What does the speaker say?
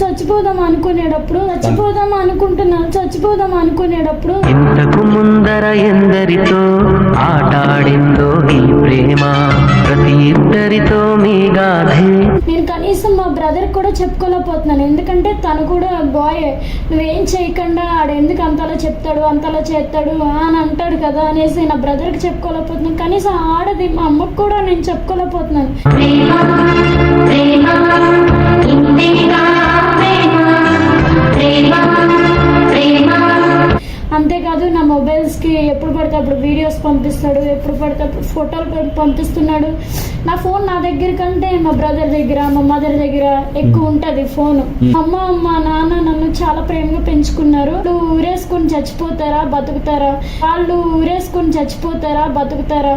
చచ్చిపోదాం అనుకునేటప్పుడు ఇంతకు ముందర ఎందరితో ఆటాడిందో ఈ ప్రేమ, ప్రతి ఇద్దరితో మీ గాథే. నేను కనీసం మా బ్రదర్ కూడా చెప్పుకోలేకపోతున్నాను, ఎందుకంటే తను కూడా బాయ్, నువ్వేం చేయకుండా ఆడెందుకు అంతలా చెప్తాడు అంతలా చేస్తాడు అని అంటాడు కదా అనేసి నా బ్రదర్కి చెప్పుకోలేకపోతున్నాను. కనీసం ఆడది మా అమ్మకు కూడా నేను చెప్పుకోలేకపోతున్నాను. అంతేకాదు నా మొబైల్స్కి ఎప్పుడు పడితే అప్పుడు వీడియోస్ పంపిస్తాడు, ఎప్పుడు పడితే అప్పుడు ఫోటోలు పంపిస్తున్నాడు. నా ఫోన్ నా దగ్గర కంటే మా బ్రదర్ దగ్గర మా మదర్ దగ్గర ఎక్కువ ఉంటుంది ఫోన్. అమ్మ మా నాన్న నన్ను చాలా ప్రేమగా పెంచుకున్నారు. ఊరేసుకుని చచ్చిపోతారా బతుకుతారా, వాళ్ళు ఊరేసుకుని చచ్చిపోతారా బతుకుతారా.